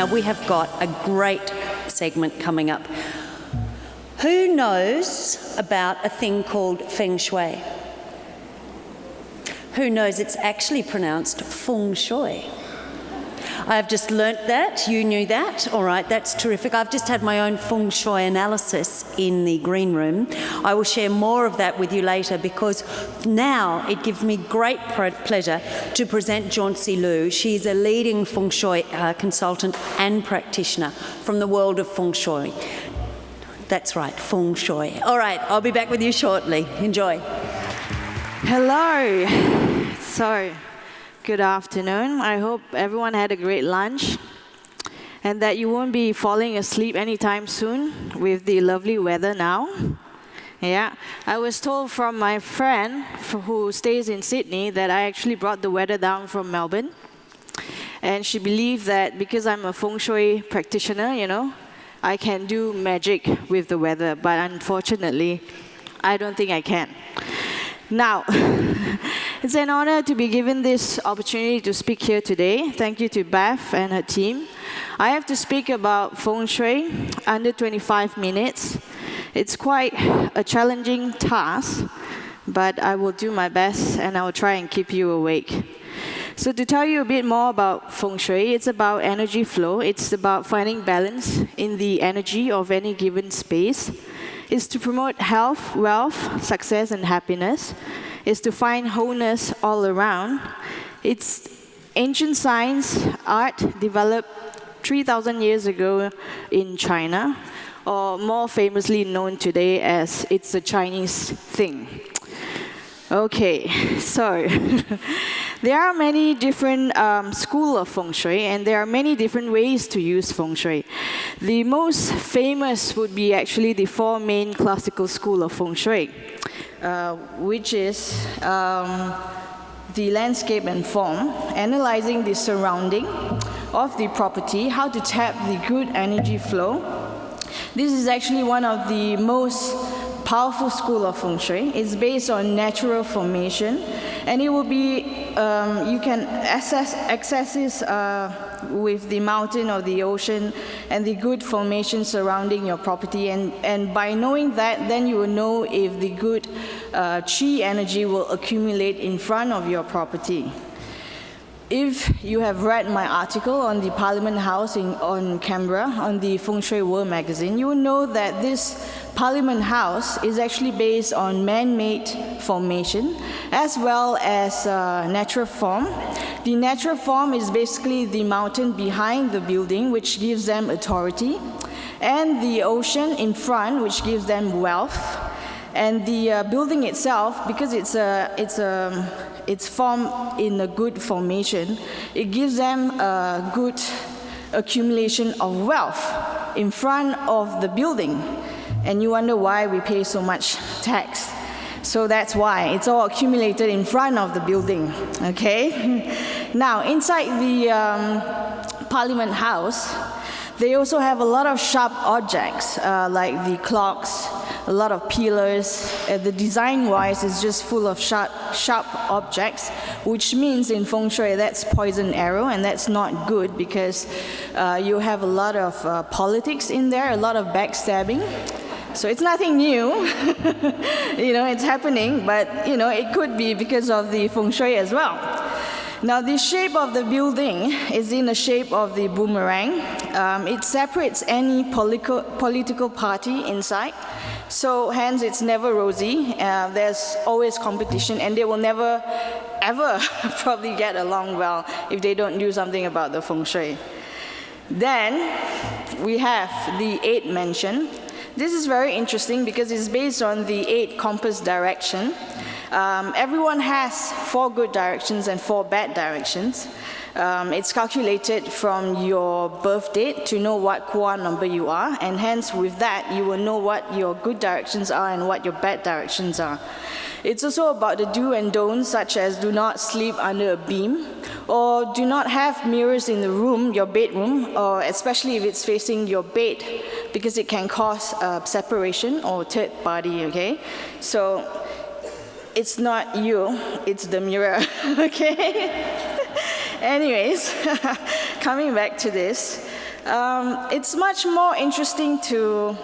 Now, we have got a great segment coming up. Who knows about a thing called Feng Shui? Who knows it's actually pronounced Feng Shui? I've just learnt that. You knew that. All right, that's terrific. I've just had my own Feng Shui analysis in the green room. I will share more of that with you later, because now it gives me great pleasure to present Jancy T Lew. She's a leading Feng Shui consultant and practitioner from the world of Feng Shui. That's right, Feng Shui. All right, I'll be back with you shortly. Enjoy. Hello. So, good afternoon. I hope everyone had a great lunch and that you won't be falling asleep anytime soon with the lovely weather now. Yeah, I was told from my friend who stays in Sydney that I actually brought the weather down from Melbourne. And she believed that because I'm a Feng Shui practitioner, you know, I can do magic with the weather. But unfortunately, I don't think I can. Now, it's an honor to be given this opportunity to speak here today. Thank you to Beth and her team. I have to speak about Feng Shui under 25 minutes. It's quite a challenging task, but I will do my best and I will try and keep you awake. So to tell you a bit more about Feng Shui, it's about energy flow. It's about finding balance in the energy of any given space. It's to promote health, wealth, success, and happiness. It's to find wholeness all around. It's ancient science, art developed 3,000 years ago in China, or more famously known today as it's a Chinese thing. Okay, so there are many different schools of Feng Shui, and there are many different ways to use Feng Shui. The most famous would be actually the four main classical schools of Feng Shui, which is the landscape and form, analyzing the surrounding of the property, how to tap the good energy flow. This is actually one of the most powerful school of Feng Shui. It's based on natural formation, and it will be, you can access this with the mountain or the ocean and the good formation surrounding your property, and by knowing that, then you will know if the good Qi energy will accumulate in front of your property. If you have read my article on the Parliament House on Canberra, on the Feng Shui World magazine, you will know that this Parliament House is actually based on man-made formation as well as natural form. The natural form is basically the mountain behind the building, which gives them authority, and the ocean in front, which gives them wealth. And the building itself, because it's formed in a good formation, it gives them a good accumulation of wealth in front of the building. And you wonder why we pay so much tax. So that's why. It's all accumulated in front of the building, okay? Now, inside the Parliament House, they also have a lot of sharp objects, like the clocks, a lot of pillars. The design-wise is just full of sharp objects, which means in Feng Shui that's poison arrow, and that's not good because you have a lot of politics in there, a lot of backstabbing. So it's nothing new, you know, it's happening, but you know, it could be because of the Feng Shui as well. Now, the shape of the building is in the shape of the boomerang. It separates any political party inside. So hence, it's never rosy. There's always competition, and they will never, ever probably get along well if they don't do something about the Feng Shui. Then, we have the 8 mansion. This is very interesting because it's based on the 8 compass direction. Everyone has 4 good directions and 4 bad directions. It's calculated from your birth date to know what Kwa number you are, and hence with that you will know what your good directions are and what your bad directions are. It's also about the do and don'ts, such as do not sleep under a beam, or do not have mirrors in the room, your bedroom, or especially if it's facing your bed, because it can cause separation or third party, okay? So it's not you, it's the mirror, okay? Anyways, coming back to this, It's much more interesting to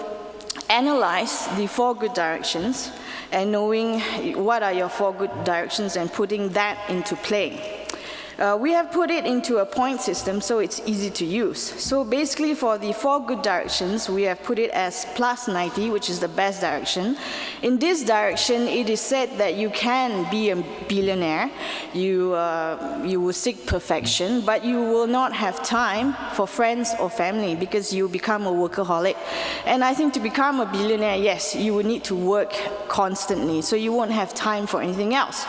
analyze the 4 good directions and knowing what are your 4 good directions and putting that into play. We have put it into a point system so it's easy to use. So basically for the 4 good directions, we have put it as plus 90, which is the best direction. In this direction, it is said that you can be a billionaire, you will seek perfection, but you will not have time for friends or family because you become a workaholic. And I think to become a billionaire, yes, you will need to work constantly, so you won't have time for anything else.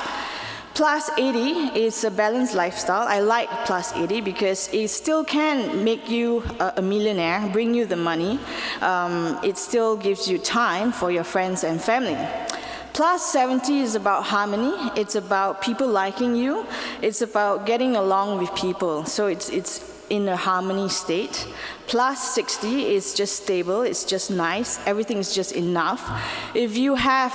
Plus 80 is a balanced lifestyle. I like plus 80 because it still can make you a millionaire, bring you the money. It still gives you time for your friends and family. Plus 70 is about harmony. It's about people liking you. It's about getting along with people. So it's in a harmony state. Plus 60 is just stable. It's just nice. Everything is just enough. If you have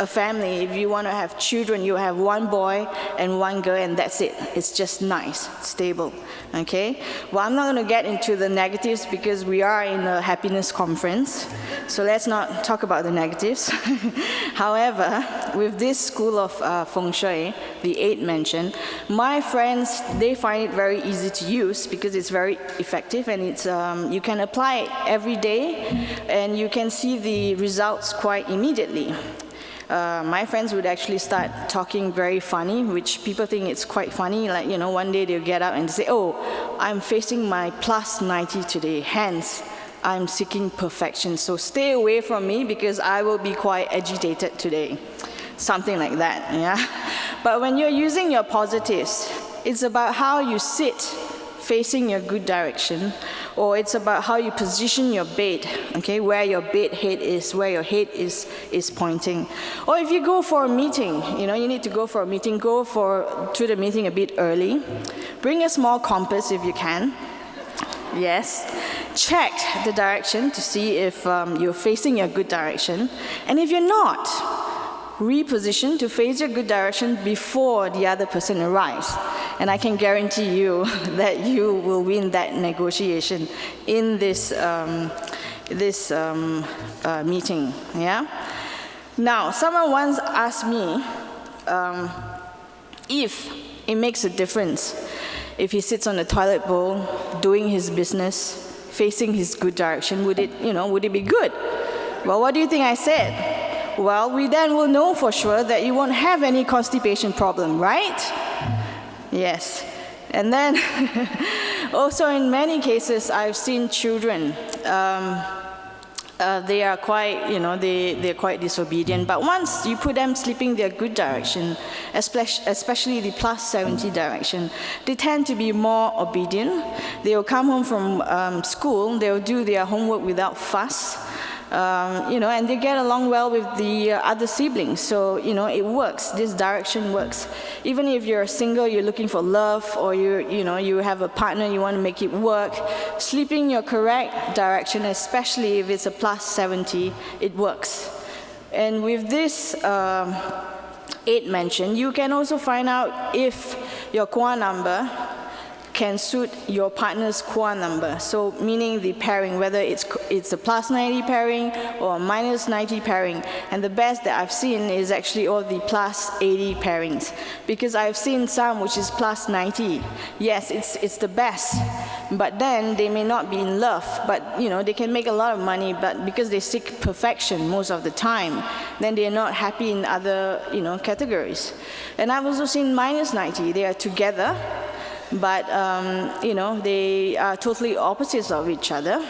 a family, if you want to have children, you have 1 boy and 1 girl, and that's it. It's just nice, stable, okay? Well, I'm not going to get into the negatives because we are in a happiness conference, so let's not talk about the negatives. However, with this school of Feng Shui, the 8 mentioned, my friends, they find it very easy to use because it's very effective and it's you can apply it every day and you can see the results quite immediately. My friends would actually start talking very funny, which people think it's quite funny. Like, one day they'll get up and say, oh, I'm facing my plus 90 today, hence I'm seeking perfection. So stay away from me because I will be quite agitated today. Something like that, yeah? But when you're using your positives, it's about how you sit facing your good direction, or it's about how you position your bed, okay, where your bed head is, where your head is pointing. Or if you go for a meeting, you need to go for a meeting, to the meeting a bit early. Bring a small compass if you can. Yes. Check the direction to see if you're facing your good direction. And if you're not, reposition to face your good direction before the other person arrives. And I can guarantee you that you will win that negotiation in this meeting. Yeah. Now, someone once asked me if it makes a difference if he sits on the toilet bowl, doing his business, facing his good direction. Would it be good? Well, what do you think I said? Well, we then will know for sure that you won't have any constipation problem, right? Yes. And then also in many cases, I've seen children, they are quite, they're quite disobedient. But once you put them sleeping their good direction, especially the plus 70 direction, they tend to be more obedient. They will come home from school, they will do their homework without fuss. And they get along well with the other siblings. So, it works. This direction works. Even if you're single, you're looking for love, or you have a partner, you want to make it work, sleeping your correct direction, especially if it's a plus 70, it works. And with this 8 mentioned, you can also find out if your Kwa number can suit your partner's Kwa number. So meaning the pairing, whether it's a plus 90 pairing or a minus 90 pairing. And the best that I've seen is actually all the plus 80 pairings. Because I've seen some which is plus 90. Yes, it's the best. But then they may not be in love, but they can make a lot of money, but because they seek perfection most of the time, then they're not happy in other categories. And I've also seen minus 90. They are together, but they are totally opposites of each other.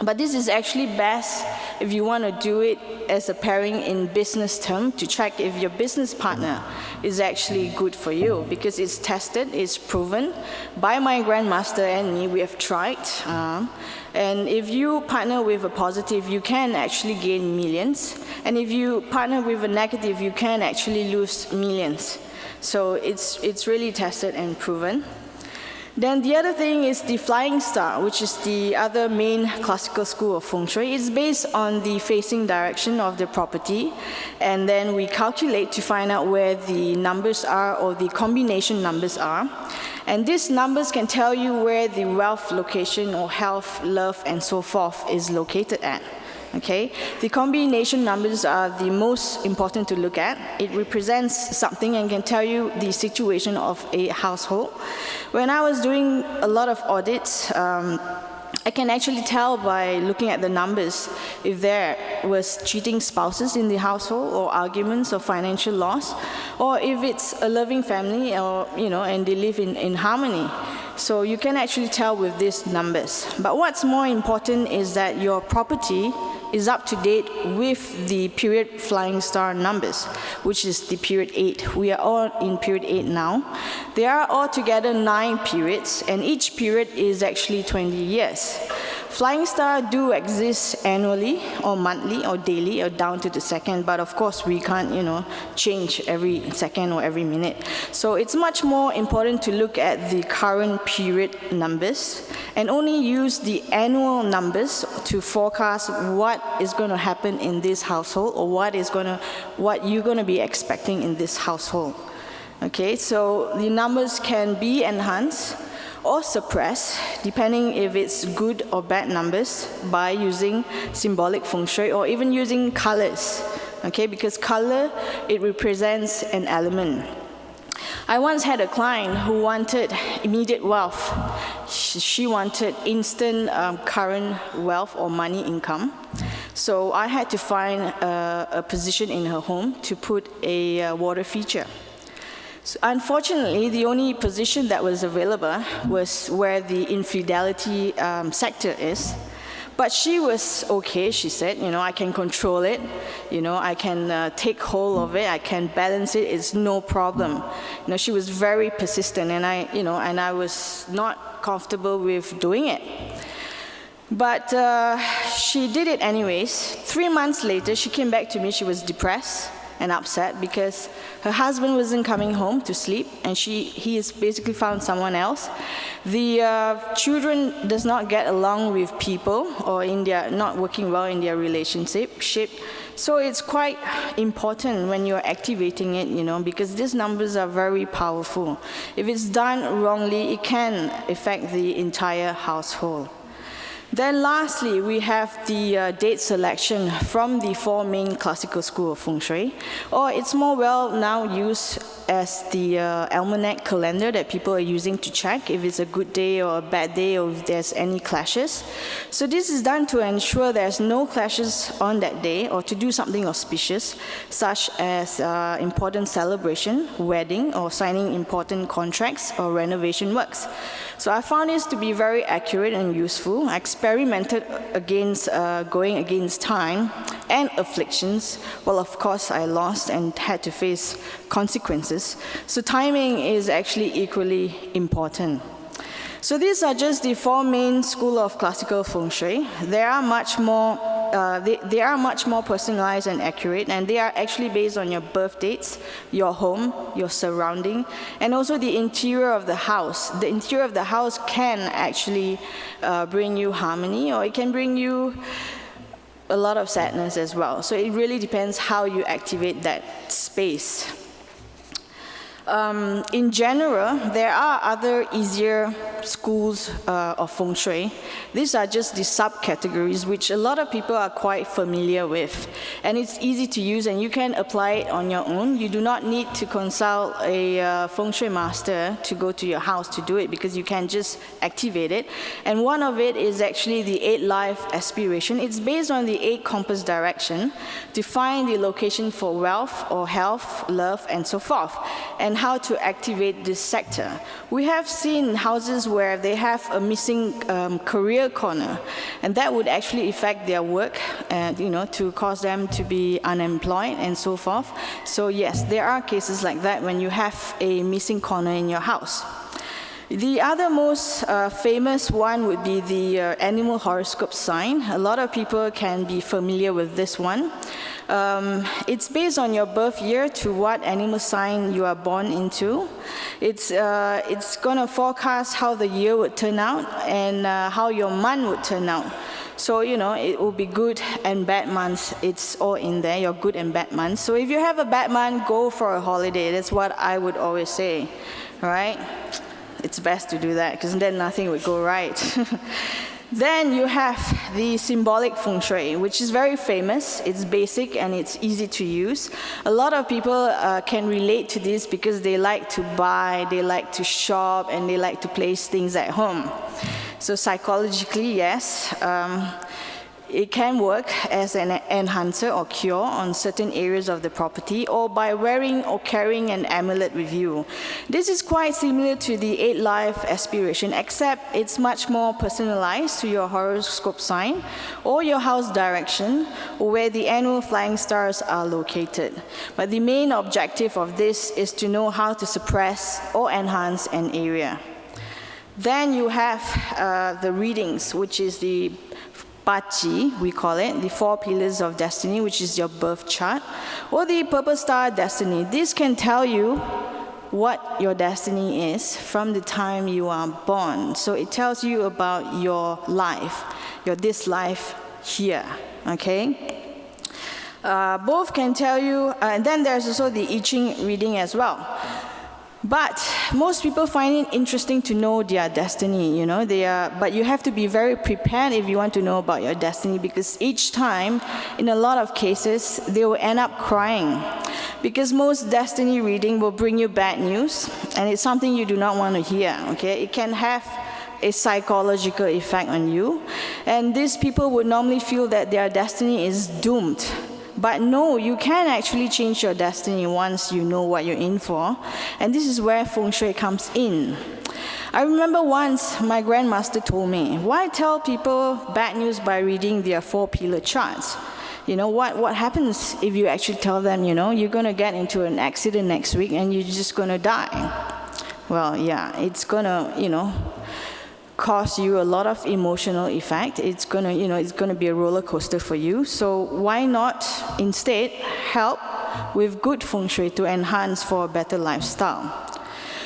But this is actually best if you want to do it as a pairing in business term to check if your business partner is actually good for you, because it's tested, it's proven by my grandmaster and me. We have tried. And if you partner with a positive, you can actually gain millions. And if you partner with a negative, you can actually lose millions. So it's really tested and proven. Then the other thing is the flying star, which is the other main classical school of Feng Shui. It's based on the facing direction of the property, and then we calculate to find out where the numbers are, or the combination numbers are. And these numbers can tell you where the wealth location or health, love, and so forth is located at. Okay? The combination numbers are the most important to look at. It represents something and can tell you the situation of a household. When I was doing a lot of audits, I can actually tell by looking at the numbers if there was cheating spouses in the household, or arguments or financial loss, or if it's a loving family, or and they live in harmony. So you can actually tell with these numbers. But what's more important is that your property is up to date with the period flying star numbers, which is the period 8. We are all in period 8 now. There are altogether 9 periods, and each period is actually 20 years. Flying star do exist annually, or monthly, or daily, or down to the second, but of course we can't, change every second or every minute. So it's much more important to look at the current period numbers, and only use the annual numbers to forecast what is going to happen in this household, or what you're going to be expecting in this household. Okay, so the numbers can be enhanced or suppressed, depending if it's good or bad numbers, by using symbolic feng shui, or even using colors. Okay, because color, it represents an element. I once had a client who wanted immediate wealth. She wanted instant current wealth or money income. So I had to find a position in her home to put a water feature. So unfortunately, the only position that was available was where the infidelity sector is. But she was okay, she said, I can control it, I can take hold of it, I can balance it, it's no problem. She was very persistent, and I was not comfortable with doing it. But she did it anyways. 3 months later, she came back to me. She was depressed and upset because her husband wasn't coming home to sleep, and he has basically found someone else. The children does not get along with people, or not working well in their relationship. So it's quite important when you're activating it, because these numbers are very powerful. If it's done wrongly, it can affect the entire household. Then lastly, we have the date selection from the 4 main classical school of feng shui, or it's more well now used as the almanac calendar that people are using to check if it's a good day or a bad day, or if there's any clashes. So this is done to ensure there's no clashes on that day, or to do something auspicious, such as important celebration, wedding, or signing important contracts or renovation works. So I found this to be very accurate and useful. I experimented against going against time and afflictions. Well, of course, I lost and had to face consequences. So timing is actually equally important. So these are just the 4 main school of classical feng shui. They are much more personalized and accurate, and they are actually based on your birth dates, your home, your surrounding, and also the interior of the house. The interior of the house can actually bring you harmony, or it can bring you a lot of sadness as well. So it really depends how you activate that space. In general, there are other easier schools of feng shui. These are just the subcategories which a lot of people are quite familiar with. And it's easy to use, and you can apply it on your own. You do not need to consult a feng shui master to go to your house to do it, because you can just activate it. And one of it is actually the 8 life aspiration. It's based on the 8 compass direction to find the location for wealth or health, love, and so forth, and how to activate this sector. We have seen houses where they have a missing career corner, and that would actually affect their work, to cause them to be unemployed and so forth. So yes, there are cases like that when you have a missing corner in your house. The other most famous one would be the animal horoscope sign. A lot of people can be familiar with this one. It's based on your birth year to what animal sign you are born into. It's going to forecast how the year would turn out, and how your month would turn out. So, it will be good and bad months. It's all in there, your good and bad months. So if you have a bad month, go for a holiday. That's what I would always say, right? it's best to do that, because then nothing would go right. Then you have the symbolic feng shui, which is very famous. It's basic and it's easy to use. A lot of people can relate to this because they like to buy, they like to shop, and they like to place things at home. So psychologically, yes, it can work as an enhancer or cure on certain areas of the property, or by wearing or carrying an amulet with you. This is quite similar to the 8-life aspiration, except it's much more personalized to your horoscope sign or your house direction, or where the annual flying stars are located. But the main objective of this is to know how to suppress or enhance an area. Then you have the readings, which is the Pachi, we call it, the 4 pillars of destiny, which is your birth chart, or the purple star destiny. This can tell you what your destiny is from the time you are born. So it tells you about your life, this life here, okay? Both can tell you, and then there's also the I Ching reading as well. But most people find it interesting to know their destiny, you know. But you have to be very prepared if you want to know about your destiny, because each time, in a lot of cases, they will end up crying. Because most destiny reading will bring you bad news, and it's something you do not want to hear, okay? It can have a psychological effect on you. And these people would normally feel that their destiny is doomed. But no, you can actually change your destiny once you know what you're in for. And this is where feng shui comes in. I remember once my grandmaster told me, why tell people bad news by reading their 4-pillar charts? You know, what happens if you actually tell them, you know, you're going to get into an accident next week and you're just going to die? Well, yeah, it's going to, you know, cause you a lot of emotional effect. It's gonna be a roller coaster for you. So why not instead help with good feng shui to enhance for a better lifestyle?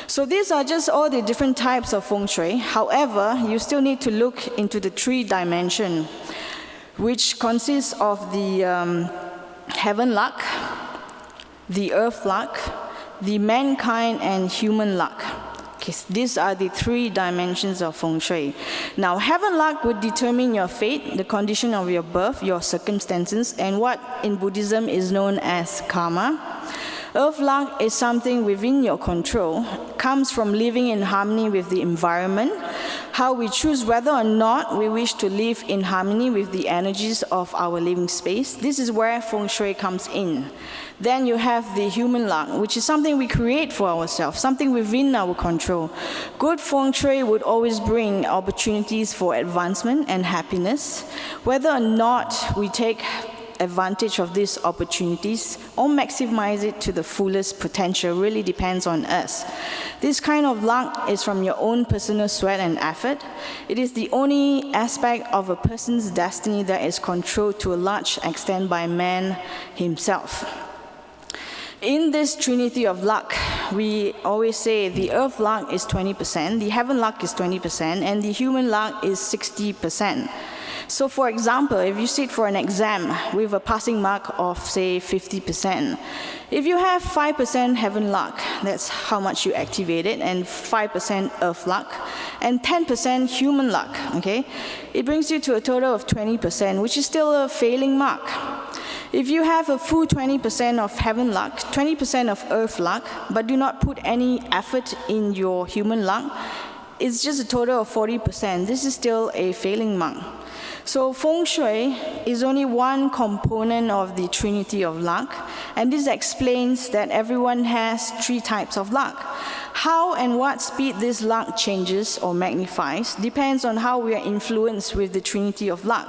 So these are just all the different types of feng shui. However, you still need to look into the 3 dimension, which consists of the heaven luck, the earth luck, the mankind and human luck. These are the 3 dimensions of feng shui. Now, heaven luck would determine your fate, the condition of your birth, your circumstances, and what in Buddhism is known as karma. Earth luck is something within your control, comes from living in harmony with the environment, how we choose whether or not we wish to live in harmony with the energies of our living space. This is where feng shui comes in. Then you have the human luck, which is something we create for ourselves, something within our control. Good feng shui would always bring opportunities for advancement and happiness. Whether or not we take advantage of these opportunities or maximize it to the fullest potential really depends on us. This kind of luck is from your own personal sweat and effort. It is the only aspect of a person's destiny that is controlled to a large extent by man himself. In this Trinity of Luck, we always say the earth luck is 20%, the heaven luck is 20%, and the human luck is 60%. So for example, if you sit for an exam with a passing mark of, say, 50%, if you have 5% heaven luck, that's how much you activated, and 5% earth luck, and 10% human luck, okay? It brings you to a total of 20%, which is still a failing mark. If you have a full 20% of heaven luck, 20% of earth luck, but do not put any effort in your human luck, it's just a total of 40%. This is still a failing mark. So feng shui is only one component of the Trinity of Luck, and this explains that everyone has 3 types of luck. How and what speed this luck changes or magnifies depends on how we are influenced with the Trinity of Luck.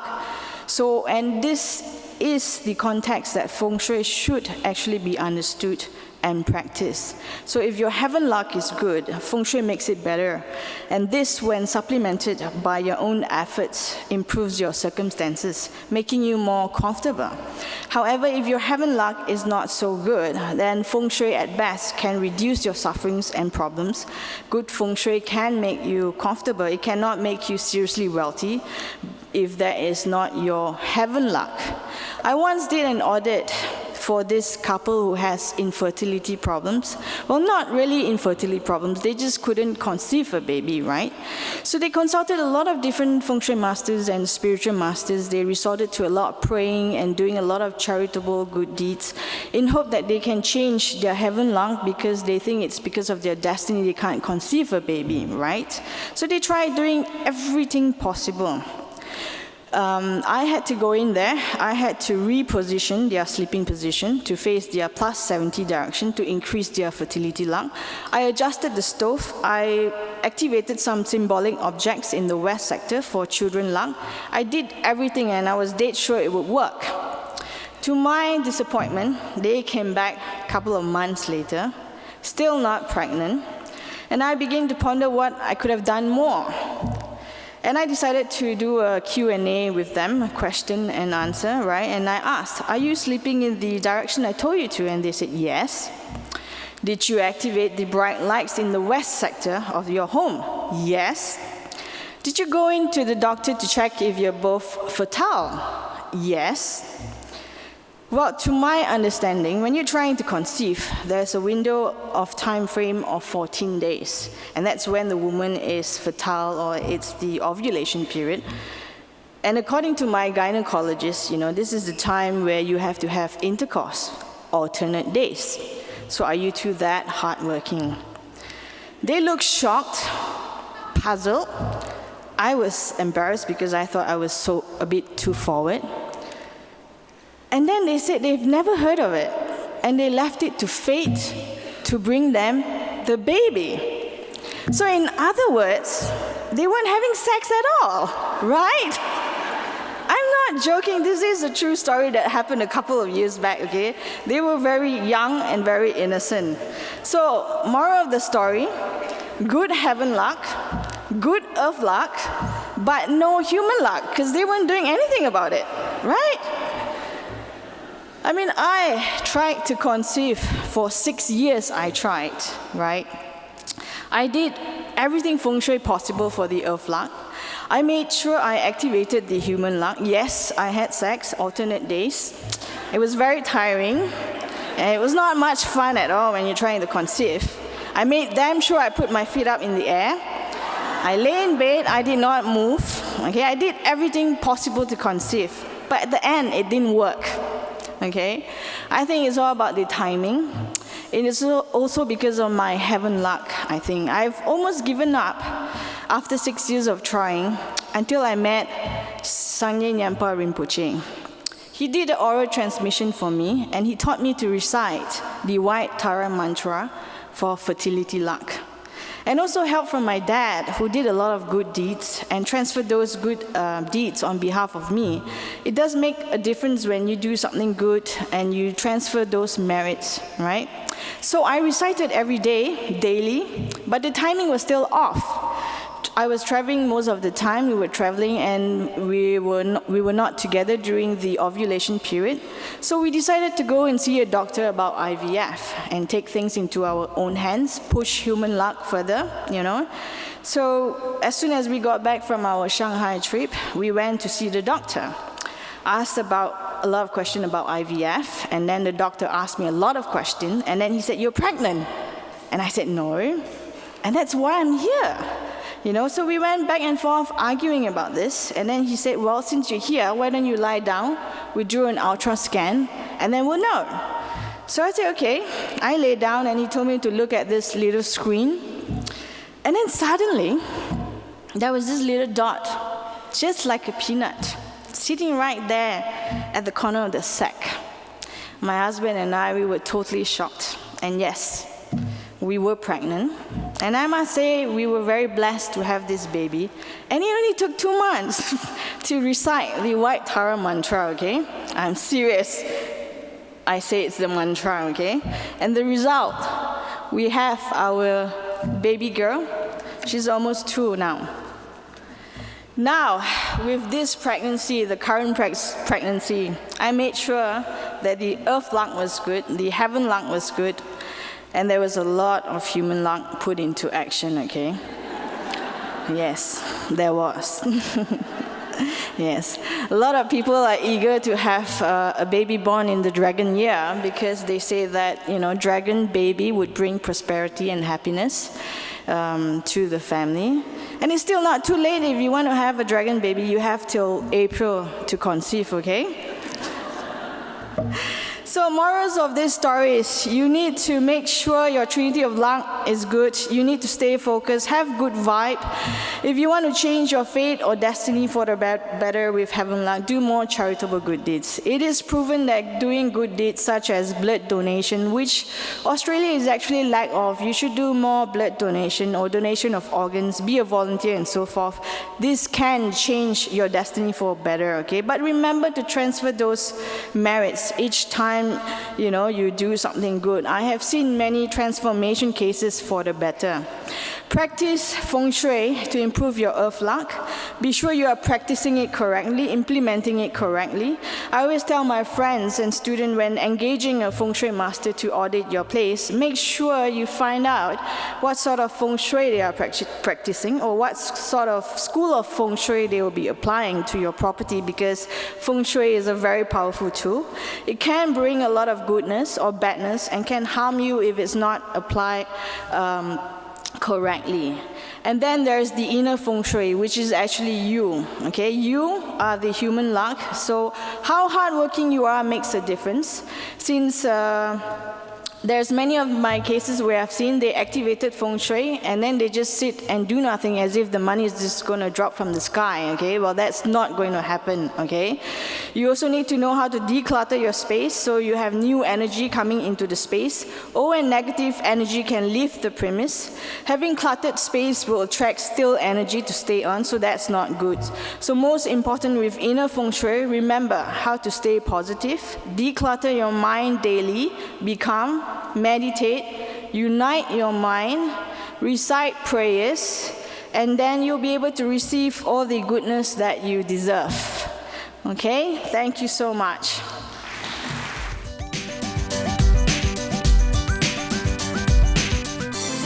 So, and this is the context that feng shui should actually be understood and practiced. So if your heaven luck is good, feng shui makes it better. And this, when supplemented by your own efforts, improves your circumstances, making you more comfortable. However, if your heaven luck is not so good, then feng shui at best can reduce your sufferings and problems. Good feng shui can make you comfortable. It cannot make you seriously wealthy if that is not your heaven luck. I once did an audit for this couple who has infertility problems. Well, not really infertility problems, they just couldn't conceive a baby, right? So they consulted a lot of different Feng Shui masters and spiritual masters. They resorted to a lot of praying and doing a lot of charitable good deeds in hope that they can change their heaven luck, because they think it's because of their destiny they can't conceive a baby, right? So they tried doing everything possible. I had to go in there. I had to reposition their sleeping position to face their plus 70 direction to increase their fertility luck. I adjusted the stove. I activated some symbolic objects in the west sector for children luck. I did everything and I was dead sure it would work. To my disappointment, they came back a couple of months later, still not pregnant, and I began to ponder what I could have done more. And I decided to do a Q&A with them, a question and answer, right? And I asked, are you sleeping in the direction I told you to? And they said, yes. Did you activate the bright lights in the west sector of your home? Yes. Did you go into the doctor to check if you're both fertile? Yes. Well, to my understanding, when you're trying to conceive, there's a window of time frame of 14 days. And that's when the woman is fertile, or it's the ovulation period. And according to my gynecologist, this is the time where you have to have intercourse, alternate days. So are you two that hardworking? They looked shocked, puzzled. I was embarrassed because I thought I was a bit too forward. And then they said they've never heard of it, and they left it to fate to bring them the baby. So in other words, they weren't having sex at all, right? I'm not joking, this is a true story that happened a couple of years back, okay? They were very young and very innocent. So, moral of the story, good heaven luck, good earth luck, but no human luck, because they weren't doing anything about it, right? I mean, I tried to conceive for 6 years, right? I did everything Feng Shui possible for the earth luck. I made sure I activated the human luck. Yes, I had sex, alternate days. It was very tiring, and it was not much fun at all when you're trying to conceive. I made damn sure I put my feet up in the air. I lay in bed, I did not move. Okay, I did everything possible to conceive, but at the end, it didn't work. Okay, I think it's all about the timing. It is also because of my heaven luck, I think. I've almost given up after 6 years of trying until I met Sangye Nyampa Rinpoche. He did the oral transmission for me, and he taught me to recite the White Tara mantra for fertility luck. And also help from my dad, who did a lot of good deeds and transferred those good deeds on behalf of me. It does make a difference when you do something good and you transfer those merits, right? So I recited every day, daily, but the timing was still off. I was traveling most of the time. We were traveling, and we were not together during the ovulation period. So we decided to go and see a doctor about IVF and take things into our own hands, push human luck further, So as soon as we got back from our Shanghai trip, we went to see the doctor. Asked about a lot of questions about IVF, and then the doctor asked me a lot of questions, and then he said, "You're pregnant?" And I said, "No." And that's why I'm here. So we went back and forth arguing about this, and then he said, "Well, since you're here, why don't you lie down? We do an ultra scan, and then we'll know." So I said, okay. I lay down, and he told me to look at this little screen. And then suddenly, there was this little dot, just like a peanut, sitting right there at the corner of the sack. My husband and I, we were totally shocked. And yes, we were pregnant, and I must say we were very blessed to have this baby. And it only took 2 months to recite the White Tara mantra, okay? I'm serious. I say it's the mantra, okay? And the result, we have our baby girl. She's almost 2 now. Now, with this pregnancy, the current pregnancy, I made sure that the earth luck was good, the heaven luck was good, and there was a lot of human luck put into action, okay? Yes, there was. Yes, a lot of people are eager to have a baby born in the dragon year because they say that, dragon baby would bring prosperity and happiness to the family. And it's still not too late if you want to have a dragon baby. You have till April to conceive, okay? So morals of this story is you need to make sure your Trinity of Luck is good. You need to stay focused, have good vibe. If you want to change your fate or destiny for the better with heaven luck, do more charitable good deeds. It is proven that doing good deeds such as blood donation, which Australia is actually lack of, you should do more blood donation or donation of organs, be a volunteer and so forth. This can change your destiny for better, okay? But remember to transfer those merits each time you do something good. I have seen many transformation cases for the better. Practice Feng Shui to improve your earth luck. Be sure you are practicing it correctly, implementing it correctly. I always tell my friends and students when engaging a Feng Shui master to audit your place, make sure you find out what sort of Feng Shui they are practicing or what sort of school of Feng Shui they will be applying to your property, because Feng Shui is a very powerful tool. It can bring a lot of goodness or badness and can harm you if it's not applied correctly. And then there's the inner Feng Shui, which is actually you, okay? You are the human luck, so how hardworking you are makes a difference. Since there's many of my cases where I've seen they activated Feng Shui and then they just sit and do nothing as if the money is just going to drop from the sky, okay? Well, that's not going to happen, okay? You also need to know how to declutter your space so you have new energy coming into the space. Old and negative energy can leave the premise. Having cluttered space will attract still energy to stay on, so that's not good. So most important with inner Feng Shui, remember how to stay positive, declutter your mind daily, be calm, meditate, unite your mind, recite prayers, and then you'll be able to receive all the goodness that you deserve. Okay? Thank you so much.